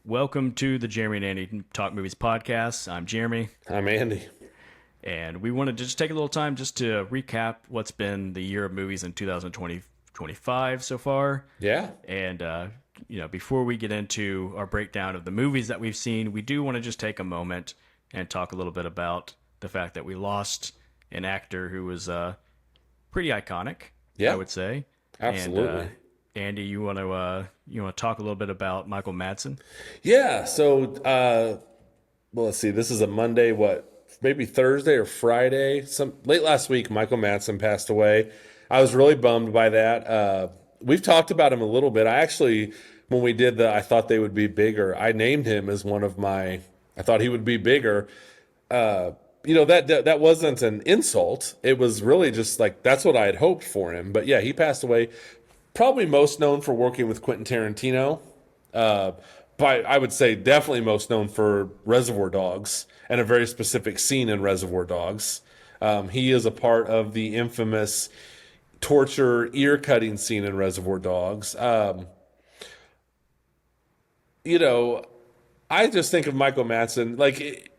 Welcome to the Jeremy and Andy Talk Movies podcast. I'm Jeremy, I'm Andy. and we wanted to just take a little time just to recap what's been the year of movies in 2025 so far. Yeah. And, before we get into our breakdown of the movies that we've seen, we do want to just take a moment and talk a little bit about the fact that we lost an actor who was pretty iconic, Yeah. I would say. Absolutely. And, Andy, you want to talk a little bit about Michael Madsen? Yeah. So, well, let's see. This is a Monday. Maybe Thursday or Friday? Some late last week, Michael Madsen passed away. I was really bummed by that. We've talked about him a little bit. When we did I thought they would be bigger. I named him as one of my. I thought he would be bigger. That wasn't an insult. It was really just like that's what I had hoped for him. But yeah, he passed away. Probably most known for working with Quentin Tarantino. But I would say definitely most known for Reservoir Dogs and a very specific scene in Reservoir Dogs. He is a part of the infamous torture ear cutting scene in Reservoir Dogs. I just think of Michael Madsen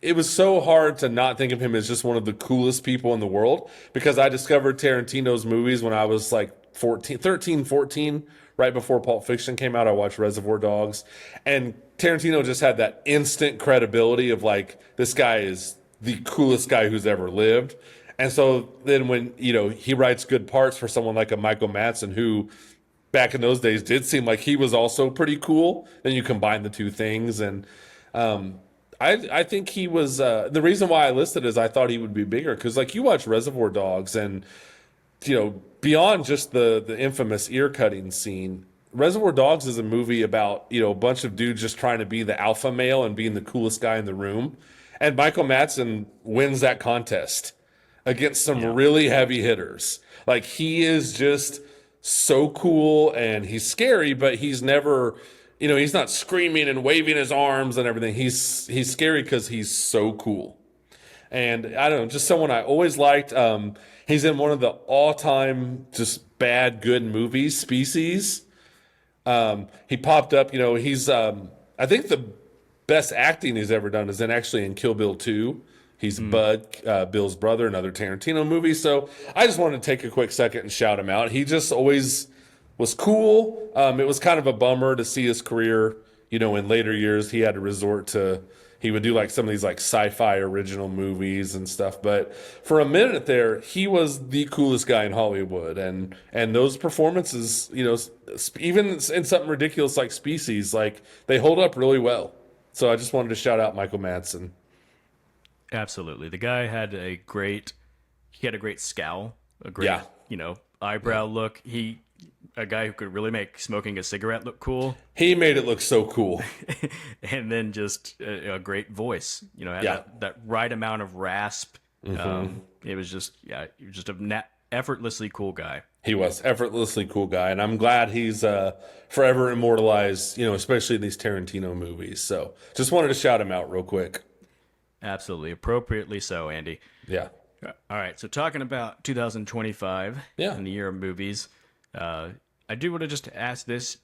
it was so hard to not think of him as just one of the coolest people in the world because I discovered Tarantino's movies when I was like 13, 14, right before Pulp Fiction came out. I watched Reservoir Dogs, and Tarantino just had that instant credibility of like, this guy is the coolest guy who's ever lived. And so then when, he writes good parts for someone like a Michael Madsen, who back in those days did seem like he was also pretty cool, then you combine the two things. And, I think he was the reason why I listed is I thought he would be bigger because like you watch Reservoir Dogs and beyond just the infamous ear cutting scene, Reservoir Dogs is a movie about a bunch of dudes just trying to be the alpha male and being the coolest guy in the room, and Michael Madsen wins that contest against some really heavy hitters. Like he is just so cool and he's scary, but he's never. He's not screaming and waving his arms and everything. He's scary because he's so cool. And I don't know, just someone I always liked. He's in one of the all-time just bad good movies, Species. He popped up. He's I think the best acting he's ever done is actually in Kill Bill 2. He's Bud, Bill's brother, another Tarantino movie. So I just wanted to take a quick second and shout him out. He just always was cool. It was kind of a bummer to see his career, in later years. He had to he would do like some of these like sci-fi original movies and stuff. But for a minute there, he was the coolest guy in Hollywood. And those performances, even in something ridiculous like Species, like they hold up really well. So I just wanted to shout out Michael Madsen. Absolutely. The guy had a great scowl, a great, eyebrow look. A guy who could really make smoking a cigarette look cool. He made it look so cool. And then just a great voice, had that right amount of rasp. It was just, effortlessly cool guy. He was effortlessly cool guy. And I'm glad he's forever immortalized, especially in these Tarantino movies. So just wanted to shout him out real quick. Absolutely. Appropriately so, Andy. Yeah. All right. So talking about 2025 and the year of movies, I do want to just ask this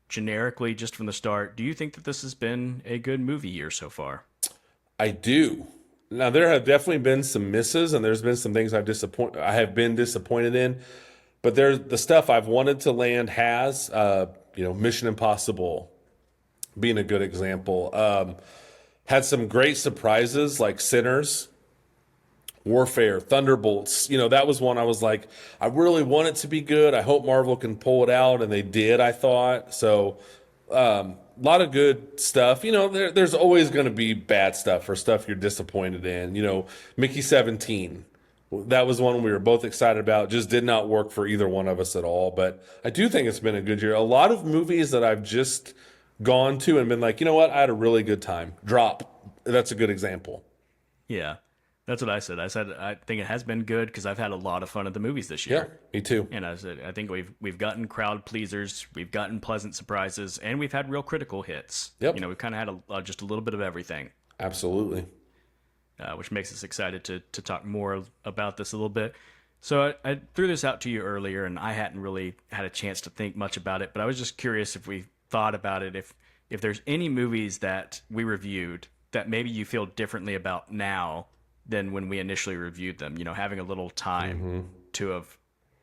generically, just from the start. Do you think that this has been a good movie year so far? I do. Now, there have definitely been some misses, and there's been some things I have been disappointed in. But there's the stuff I've wanted to land has, Mission Impossible being a good example. Had some great surprises like Sinners, Warfare, Thunderbolts. That was one I was like, I really want it to be good. I hope Marvel can pull it out, and they did, I thought. So a lot of good stuff. There's always going to be bad stuff or stuff you're disappointed in. Mickey 17. That was one we were both excited about. Just did not work for either one of us at all. But I do think it's been a good year. A lot of movies that I've just gone to and been like, you know what? I had a really good time. Drop. That's a good example. Yeah. That's what I said. I said I think it has been good because I've had a lot of fun at the movies this year. Yeah, me too. And I said I think we've gotten crowd pleasers, we've gotten pleasant surprises, and we've had real critical hits. Yep. We've kind of had just a little bit of everything. Absolutely. Which makes us excited to talk more about this a little bit. So I threw this out to you earlier, and I hadn't really had a chance to think much about it, but I was just curious if we thought about it, if if there's any movies that we reviewed that maybe you feel differently about now than when we initially reviewed them, having a little time to have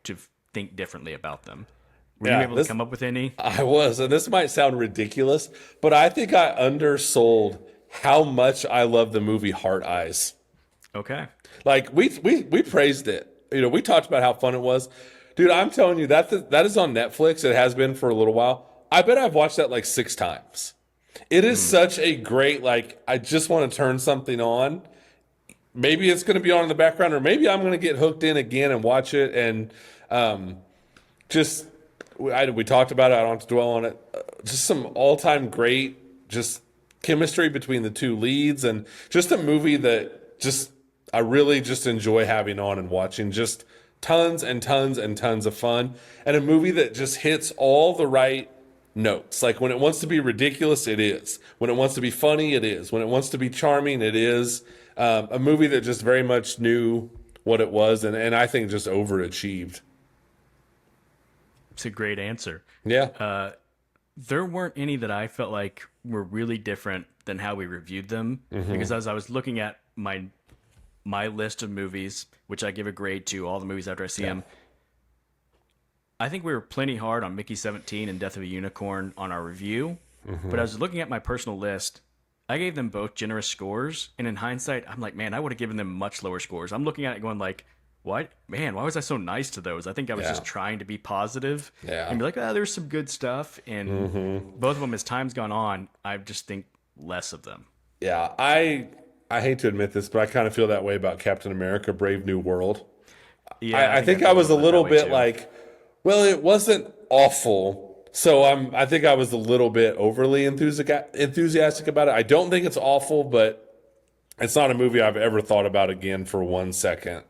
to think differently about them. Were you Yeah, able to this come up with any? I was, and this might sound ridiculous, but I think I undersold how much I love the movie Heart Eyes. Okay. Like we praised it. We talked about how fun it was. Dude, I'm telling you that is on Netflix. It has been for a little while. I bet I've watched that like 6 times. It is such a great like I just want to turn something on. Maybe it's going to be on in the background, or maybe I'm going to get hooked in again and watch it. And just we talked about it. I don't have to dwell on it. Just some all-time great just chemistry between the two leads, and just a movie that just I really just enjoy having on and watching. Just tons and tons and tons of fun, and a movie that just hits all the right notes. Like when it wants to be ridiculous, it is. When it wants to be funny, it is. When it wants to be charming, it is. A movie that just very much knew what it was, and I think just overachieved. It's a great answer. Yeah. There weren't any that I felt like were really different than how we reviewed them, because as I was looking at my list of movies, which I give a grade to all the movies after I see them, I think we were plenty hard on Mickey 17 and Death of a Unicorn on our review. But I was looking at my personal list. I gave them both generous scores, and in hindsight, I'm like, man, I would have given them much lower scores. I'm looking at it going like, why was I so nice to those? I think I was just trying to be positive and be like, there's some good stuff. And both of them, as time's gone on, I just think less of them. Yeah. I hate to admit this, but I kind of feel that way about Captain America: Brave New World. Yeah, I think I feel was a that little way bit too. like, well, it wasn't awful. So I think I was a little bit overly enthusiastic about it. I don't think it's awful, but it's not a movie I've ever thought about again for 1 second.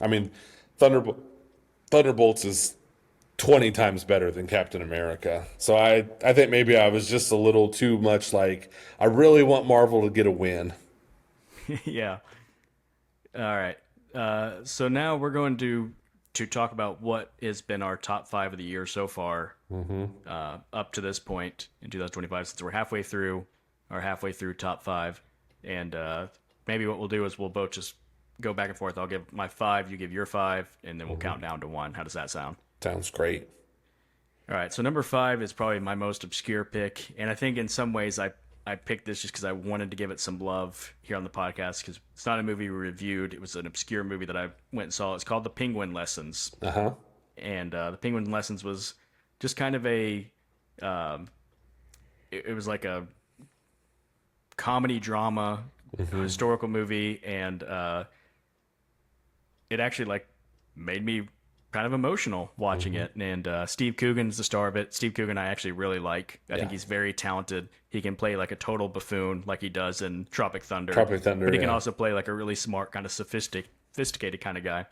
I mean, Thunderbolts is 20 times better than Captain America. So I think maybe I was just a little too much like, I really want Marvel to get a win. Yeah. All right. So now we're going to talk about what has been our top five of the year so far, up to this point in 2025. Since we're halfway through top five, and maybe what we'll do is we'll both just go back and forth. I'll give my five, you give your five, and then we'll count down to one. How does that sound? Sounds great. All right. So number five is probably my most obscure pick, and I think in some ways I picked this just because I wanted to give it some love here on the podcast, because it's not a movie we reviewed. It was an obscure movie that I went and saw. It's called The Penguin Lessons. Uh-huh. And The Penguin Lessons was just kind of um, it was like a comedy drama, historical movie, and it actually like made me kind of emotional watching it. And Steve Coogan's the star of it. Steve Coogan I actually really like. I think he's very talented. He can play like a total buffoon like he does in Tropic Thunder. But he can also play like a really smart, kind of sophisticated kind of guy.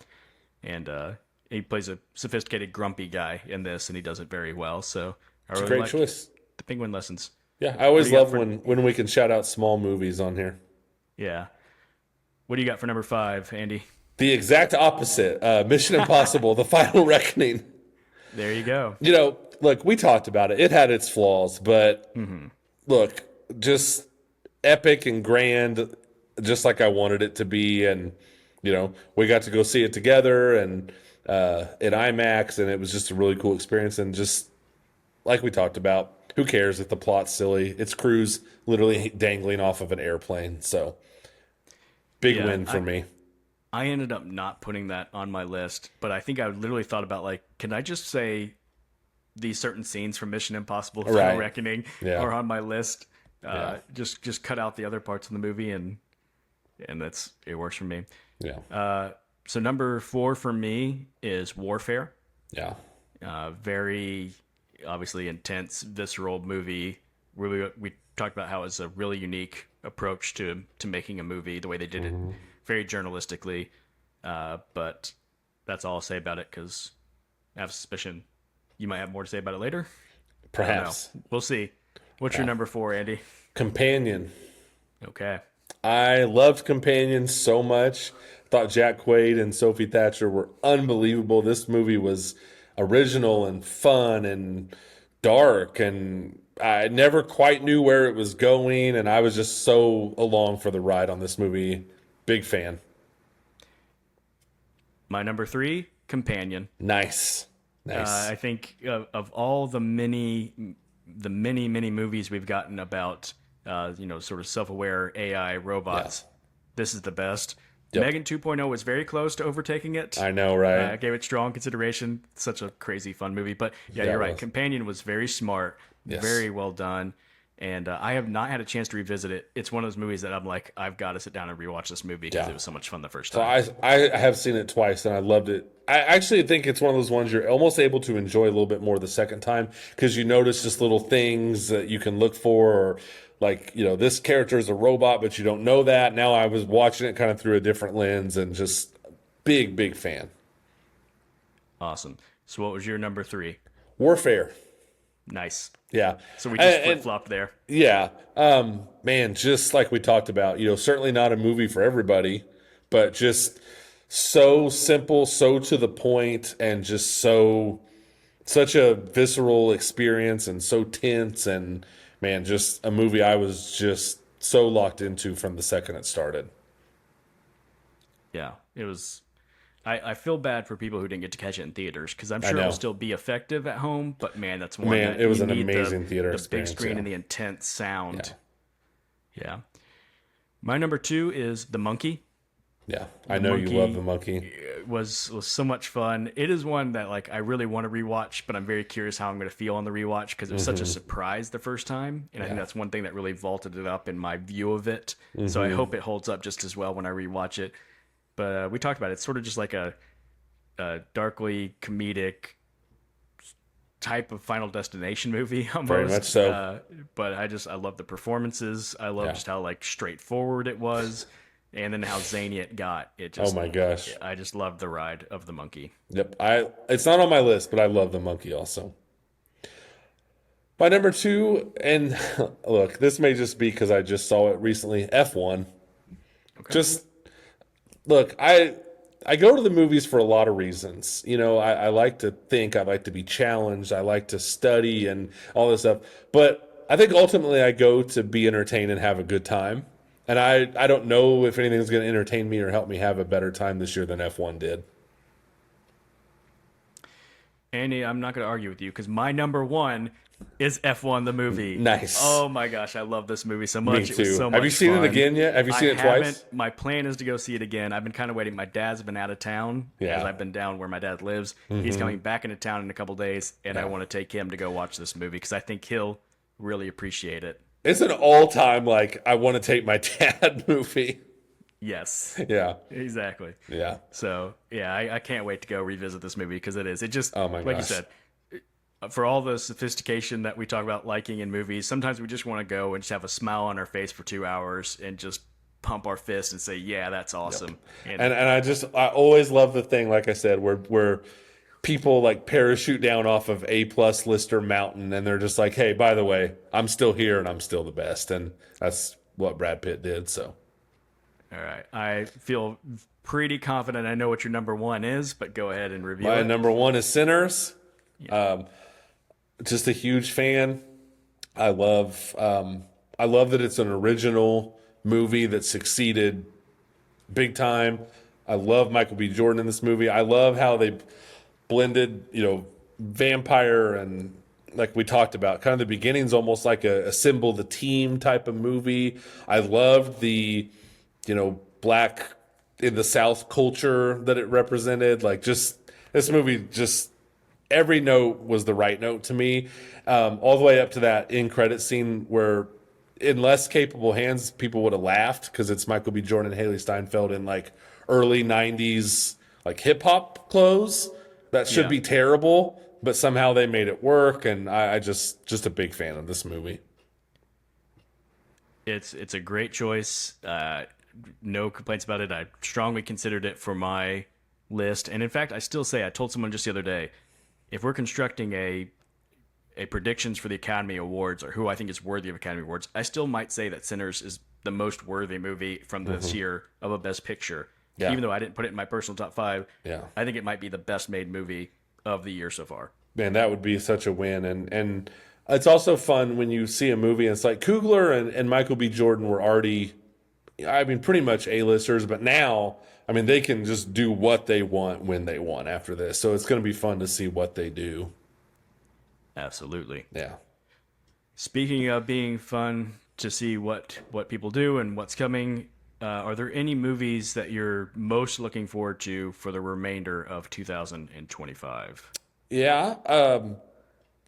And he plays a sophisticated, grumpy guy in this, and he does it very well. So I It's a really great like choice. The Penguin Lessons. Yeah, I always do you got love for- when we can shout out small movies on here. Yeah. What do you got for number five, Andy? The exact opposite. Mission Impossible: The Final Reckoning. There you go. Look, we talked about it. It had its flaws, but look, just epic and grand, just like I wanted it to be. And we got to go see it together and in IMAX, and it was just a really cool experience. And just like we talked about, who cares if the plot's silly? It's Cruise literally dangling off of an airplane. So big Yeah, win for me. I ended up not putting that on my list, but I think I literally thought about like, can I just say these certain scenes from Mission Impossible: Final Right. Reckoning Yeah. are on my list? Yeah. Just cut out the other parts of the movie, and it works for me. Yeah. So number four for me is Warfare. Yeah. Very obviously intense, visceral movie. We talked about how it's a really unique approach to making a movie, the way they did it, very journalistically. But that's all I'll say about it, because I have a suspicion you might have more to say about it later. I don't know. Perhaps. We'll see. What's your number four, Andy? Companion. Okay. I loved Companion so much. Thought Jack Quaid and Sophie Thatcher were unbelievable. This movie was original and fun and dark, and I never quite knew where it was going, and I was just so along for the ride on this movie. Big fan. My number three, Companion. Nice. Nice. I think of all the many movies we've gotten about, sort of self-aware AI Yeah. robots, this is the best. Yep. Megan 2.0 was very close to overtaking it. I know, I right? gave it strong consideration. Such a crazy fun movie, but yeah, Yeah, you're it right. was. Companion was very smart, Yes. very well done, and I have not had a chance to revisit it. It's one of those movies that I'm like, I've got to sit down and rewatch this movie because Yeah. it was so much fun the first So time. I have seen it twice and I loved it. I actually think it's one of those ones you're almost able to enjoy a little bit more the second time because you notice just little things that you can look for, or like, this character is a robot, but you don't know that. Now I was watching it kind of through a different lens, and just big fan. Awesome. So, what was your number three? Warfare. Nice. Yeah. So we just And, flip and flopped there. yeah, man, just like we talked about, certainly not a movie for everybody, but just so simple, so to the point, and just such a visceral experience, and so tense, and man, just a movie I was just so locked into from the second it started. Yeah, it was. I feel bad for people who didn't get to catch it in theaters because I'm I sure it'll know, still be effective at home. But man, that's one man, that it was you an need amazing theater the big experience. screen Yeah, and the intense yeah, sound. Yeah. My number two is The Monkey. yeah. I The know you love the Monkey monkey. was so much fun. It is one that like I really want to rewatch, but I'm very curious how I'm going to feel on the rewatch because it was such a surprise the first time, and I think Yeah. that's one thing that really vaulted it up in my view of it. So I hope it holds up just as well when I rewatch it. But we talked about it. It's sort of just like a darkly comedic type of Final Destination movie Very much almost. so. But I love the performances. I love Yeah. just how like straightforward it was, and then how zany it got. It Oh just my gosh. I just loved the ride of the monkey. Yep. It's not on my list, but I love the monkey also. My number two, and look, this may just be because I just saw it recently. F1. Okay. Just look, I go to the movies for a lot of reasons. I like to think, I like to be challenged, I like to study and all this stuff. But I think ultimately I go to be entertained and have a good time. And I don't know if anything's going to entertain me or help me have a better time this year than F1 did. Andy, I'm not going to argue with you because my number one is F1 the movie. Nice. Oh my gosh, I love this movie so Me much. It was too. so Have you much seen fun. it again yet? Have you seen I it twice? haven't. My plan is to go see it again. I've been kind of waiting. My dad's been out of town Yeah. as I've been down where my dad lives. He's coming back into town in a couple days, and I Yeah. want to take him to go watch this movie because I think he'll really appreciate it. It's an all-time, like, I want to take my dad movie. Yes, Yeah. exactly. Yeah. So yeah, I can't wait to go revisit this movie because it is. It just Oh my like you gosh. said, for all the sophistication that we talk about liking in movies, sometimes we just want to go and just have a smile on our face for 2 hours and just pump our fist and say, "Yeah, that's awesome." And I always love the thing, like I said, where people like parachute down off of A+ Lister Mountain, and they're just like, hey, by the way, I'm still here and I'm still the best. And that's what Brad Pitt did. So All right, I feel pretty confident. I know what your number one is, but go ahead and review my it. number one is Sinners. Just a huge fan. I love that it's an original movie that succeeded big time. I love Michael B. Jordan in this movie. I love how they blended, vampire and, like we talked about, kind of the beginning's almost like a symbol the team type of movie. I loved the, black in the South culture that it represented. Like, just this movie, just every note was the right note to me. All the way up to that end credit scene where, in less capable hands, people would have laughed because it's Michael B. Jordan and Haley Steinfeld in like early '90s like hip hop clothes. That should Yeah. be terrible, but somehow they made it work, and I just a big fan of this movie. It's a great choice. No complaints about it. I strongly considered it for my list, and in fact, I still say I told someone just the other day, if we're constructing a predictions for the Academy Awards or who I think is worthy of Academy Awards, I still might say that Sinners is the most worthy movie from this year of a Best Picture. Yeah. Even though I didn't put it in my personal top five, Yeah. I think it might be the best made movie of the year so far. Man, that would be such a win. And it's also fun when you see a movie and it's like Coogler and Michael B. Jordan were already, I mean, pretty much A-listers, but now, I mean, they can just do what they want when they want after this. So it's going to be fun to see what they do. Absolutely. Yeah. Speaking of being fun to see what people do and what's coming, are there any movies that you're most looking forward to for the remainder of 2025? Yeah.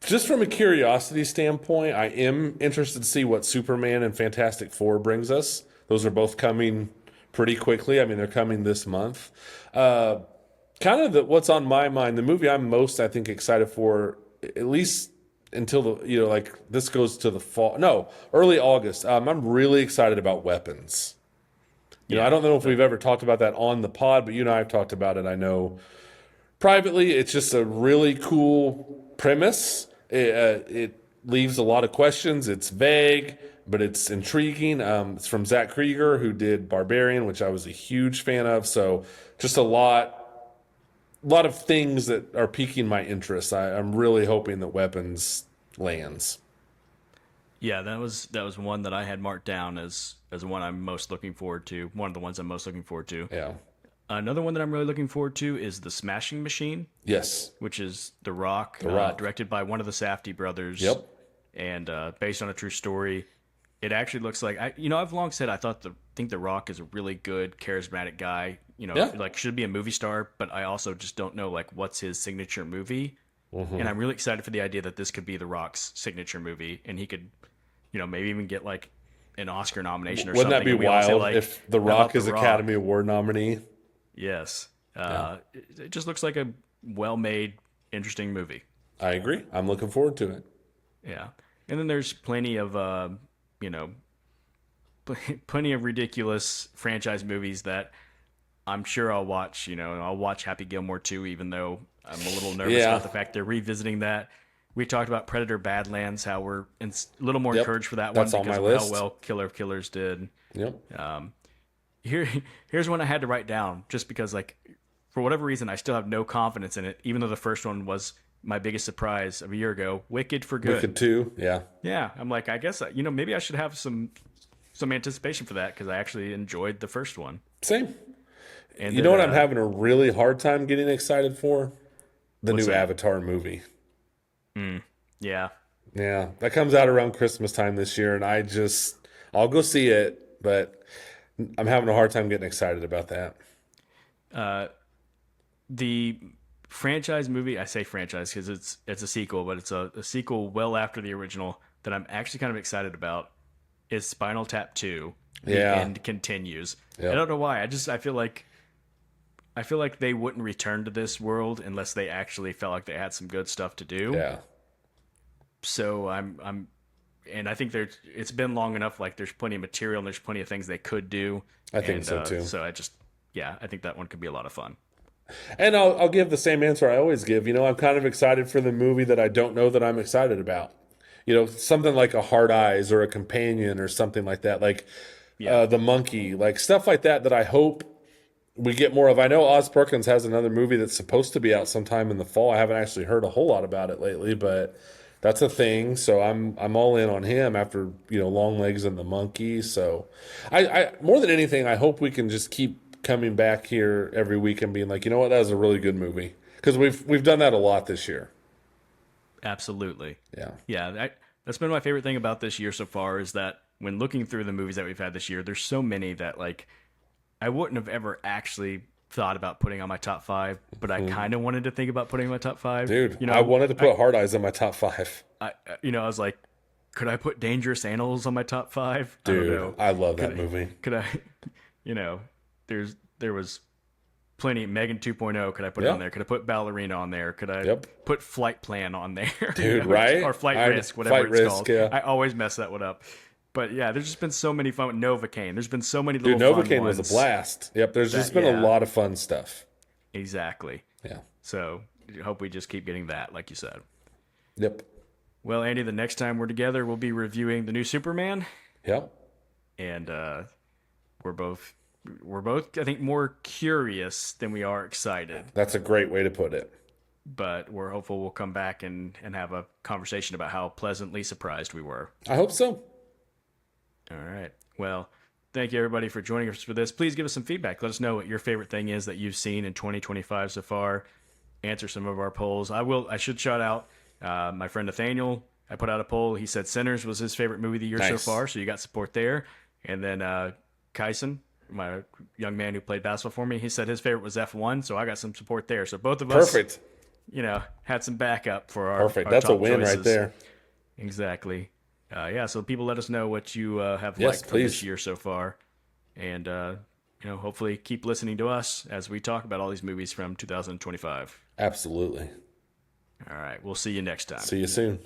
Just from a curiosity standpoint, I am interested to see what Superman and Fantastic Four brings us. Those are both coming pretty quickly. I mean, they're coming this month. Kind of what's on my mind, the movie I'm most, I think, excited for, at least until like this goes to the fall. No, early August. I'm really excited about Weapons. I don't know if we've ever talked about that on the pod, but you and I have talked about it. I know privately, it's just a really cool premise. It leaves a lot of questions. It's vague, but it's intriguing. It's from Zach Krieger, who did Barbarian, which I was a huge fan of. So just a lot of things that are piquing my interest. I'm really hoping that Weapons lands. Yeah, that was one that I had marked down as one I'm most looking forward to. One of the ones I'm most looking forward to. Yeah. Another one that I'm really looking forward to is The Smashing Machine, Yes. which is The Rock, directed by one of the Safdie brothers. Yep. And based on a true story. It actually looks like I've long said I think The Rock is a really good, charismatic guy. Yeah. Like should be a movie star, but I also just don't know like what's his signature movie. And I'm really excited for the idea that this could be The Rock's signature movie, and he could, maybe even get like an Oscar nomination or Wouldn't something. that be And we all say, wild like, if The "I Rock love is The Rock." Academy Award nominee? Yes. It just looks like a well-made, interesting movie. I agree. I'm looking forward to it. Yeah. And then there's plenty of, you know, plenty of ridiculous franchise movies that I'm sure I'll watch. I'll watch Happy Gilmore 2, even though I'm a little nervous Yeah. about the fact they're revisiting that. We talked about Predator Badlands, how we're a little more Yep. encouraged for that That's one on because my of list. how well Killer of Killers did. Yep. Here's one I had to write down just because, like, for whatever reason, I still have no confidence in it, even though the first one was my biggest surprise of a year ago. Wicked for Good. Wicked 2. Yeah. Yeah, I'm like, I guess maybe I should have some anticipation for that because I actually enjoyed the first one. Same. And You know what I'm having a really hard time getting excited for? The new that? Avatar movie. Yeah, Yeah. That comes out around Christmas time this year, and I'll go see it, but I'm having a hard time getting excited about that. the franchise movie. I say franchise because it's a sequel, but it's a sequel well after the original that I'm actually kind of excited about. Is Spinal Tap 2. The Yeah. end continues. Yep. I don't know why. I feel like they wouldn't return to this world unless they actually felt like they had some good stuff to do. Yeah. So and I think it's been long enough. Like there's plenty of material and there's plenty of things they could do. I think so, too. So I think that one could be a lot of fun. And I'll give the same answer I always give. I'm kind of excited for the movie that I don't know that I'm excited about. Something like a Hard Eyes or a Companion or something like that. Like The Monkey, like stuff like that I hope we get more of. I know Oz Perkins has another movie that's supposed to be out sometime in the fall. I haven't actually heard a whole lot about it lately, but that's a thing. So I'm all in on him after Long Legs and The Monkey. So I more than anything, I hope we can just keep coming back here every week and being like, you know what, that was a really good movie, because we've done that a lot this year. Absolutely. Yeah. Yeah. That's been my favorite thing about this year so far is that when looking through the movies that we've had this year, there's so many that like I wouldn't have ever actually thought about putting on my top 5, but I kind of wanted to think about putting in my top 5. Dude, I wanted to put Hard Eyes in my top 5. I was like, could I put Dangerous Animals on my top 5? Dude, I don't know. I love that movie. Could I, there was plenty. Megan 2.0, could I put it on there? Could I put Ballerina on there? Could I put Flight Plan on there? Dude, right? Or Flight Risk, whatever Flight it's Risk, called. yeah. I always mess that one up. But yeah, there's just been so many fun. Novocaine. There's been so many Dude, little fun Novocaine was a blast. Yep, there's just been a lot of fun stuff. Exactly. Yeah. So I hope we just keep getting that, like you said. Yep. Well, Andy, the next time we're together, we'll be reviewing the new Superman. Yep. And we're both, I think, more curious than we are excited. That's a great way to put it. but we're hopeful we'll come back and have a conversation about how pleasantly surprised we were. I hope so. All right. Well, thank you everybody for joining us for this. Please give us some feedback. Let us know what your favorite thing is that you've seen in 2025 so far. Answer some of our polls. I should shout out my friend Nathaniel. I put out a poll. He said Sinners was his favorite movie of the year so Nice. far, so you got support there. And then Kyson, my young man who played basketball for me, he said his favorite was F1, so I got some support there. So both of us, Perfect. had some backup for our Perfect. our That's a top win choices. right there. Exactly. Yeah, so people let us know what you have Yes, liked from this please. year so far. And, hopefully keep listening to us as we talk about all these movies from 2025. Absolutely. All right, we'll see you next time. See you soon.